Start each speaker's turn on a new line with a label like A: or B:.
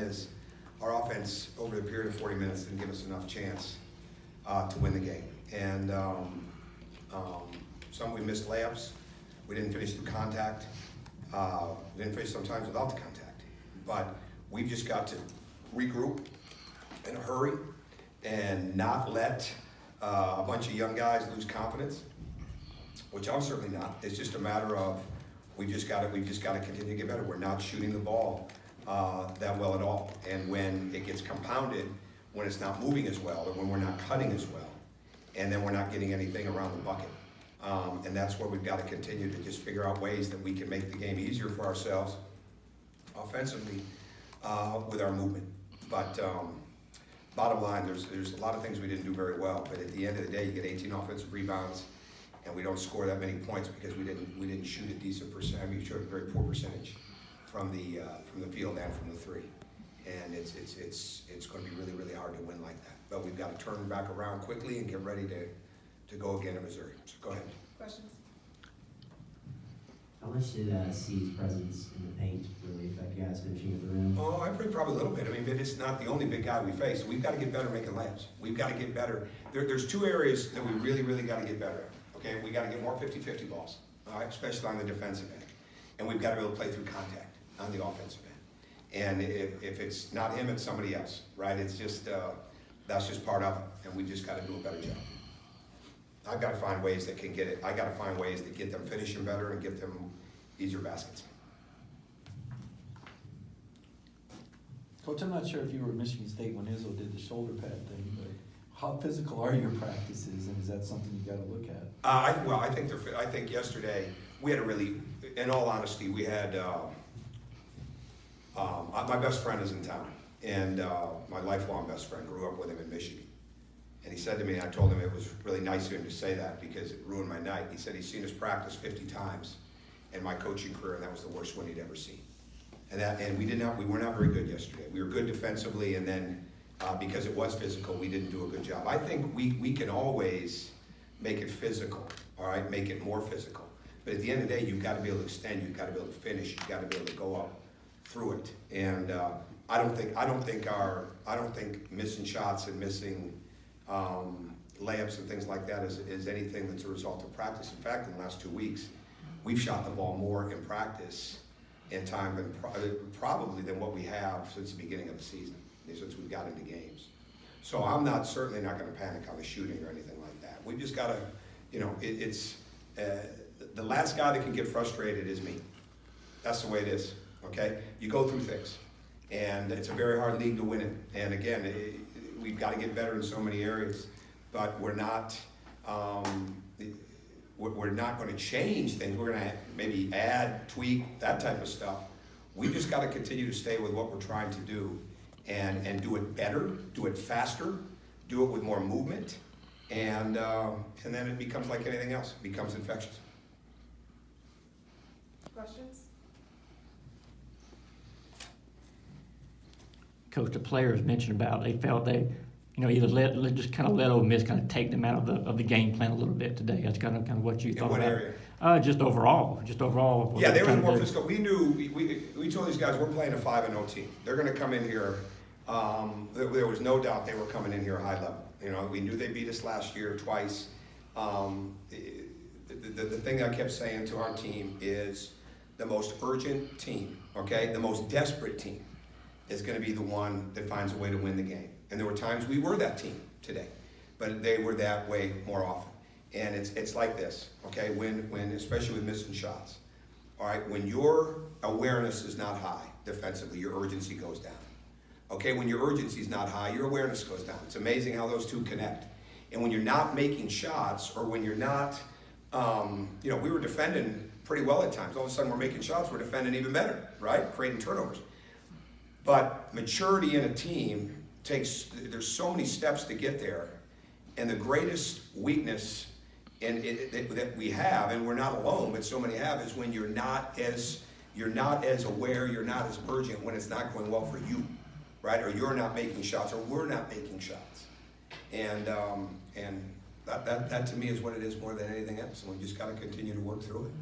A: is our offense over the period of 40 minutes didn't give us enough chance to win the game. And some we missed layups. We didn't finish through contact. We didn't finish sometimes without the contact. But we've just got to regroup in a hurry and not let a bunch of young guys lose confidence, which I'm certainly not. It's just a matter of we've just got to continue to get better. We're not shooting the ball that well at all. And when it gets compounded, when it's not moving as well, or when we're not cutting as well, and then we're not getting anything around the bucket. And that's where we've got to continue to just figure out ways that we can make the game easier for ourselves offensively with our movement. But bottom line, there's a lot of things we didn't do very well. But at the end of the day, you get 18 offensive rebounds, and we don't score that many points because we didn't shoot a decent percent. I mean, we showed a very poor percentage from the field and from the three. And it's going to be really, really hard to win like that. But we've got to turn back around quickly and get ready to go again in Missouri. So go ahead.
B: Questions?
C: How much did C's presence in the paint really affect you guys finishing at the rim?
A: Oh, I'd say probably a little bit. I mean, but it's not the only big guy we face. We've got to get better making layups. We've got to get better. There's two areas that we really, really got to get better at. Okay, we got to get more 50-50 balls, all right, especially on the defensive end. And we've got to be able to play through contact on the offensive end. And if it's not him, it's somebody else, right? It's just, that's just part of it. And we just got to do a better job. I've got to find ways that can get it. I got to find ways to get them finishing better and get them easier baskets.
D: Coach, I'm not sure if you were at Michigan State when Izzo did the shoulder pad thing, but how physical are your practices, and is that something you got to look at?
A: I think yesterday we had a really, in all honesty, we had my best friend is in town, and my lifelong best friend grew up with him in Michigan. And he said to me, and I told him it was really nice of him to say that because it ruined my night. He said he's seen us practice 50 times in my coaching career, and that was the worst one he'd ever seen. And we were not very good yesterday. We were good defensively, and then because it was physical, we didn't do a good job. I think we can always make it physical, all right, make it more physical. But at the end of the day, you've got to be able to extend, you've got to be able to finish, you've got to be able to go up through it. And I don't think missing shots and missing layups and things like that is anything that's a result of practice. In fact, in the last 2 weeks, we've shot the ball more in practice in time than probably than what we have since the beginning of the season, since we've got into games. So I'm certainly not going to panic on the shooting or anything like that. We've just got to, the last guy that can get frustrated is me. That's the way it is, okay? You go through things, and it's a very hard league to win it. And again, we've got to get better in so many areas, but we're not going to change things. We're going to maybe add, tweak, that type of stuff. We just got to continue to stay with what we're trying to do and do it better, do it faster, do it with more movement, and then it becomes like anything else. It becomes infectious.
B: Questions?
E: Coach, the players mentioned about they felt they, either just kind of let Ole Miss kind of take them out of the game plan a little bit today. That's kind of what you thought
A: In what
E: about.
A: area?
E: Just overall.
A: Yeah, they were more physical. We knew, we told these guys we're playing a 5-0 team. They're going to come in here. There was no doubt they were coming in here high level. We knew they beat us last year twice. The thing I kept saying to our team is the most urgent team, okay, the most desperate team is going to be the one that finds a way to win the game. And there were times we were that team today, but they were that way more often. And it's like this, okay, when especially with missing shots, all right, when your awareness is not high defensively, your urgency goes down. Okay, when your urgency is not high, your awareness goes down. It's amazing how those two connect. And when you're not making shots, or when you're not, we were defending pretty well at times. All of a sudden we're making shots, we're defending even better, right? Creating turnovers. But maturity in a team there's so many steps to get there. And the greatest weakness that we have, and we're not alone, but so many have, is when you're not as aware, you're not as urgent when it's not going well for you, right? Or you're not making shots, or we're not making shots. And that to me is what it is more than anything else. And we just got to continue to work through it.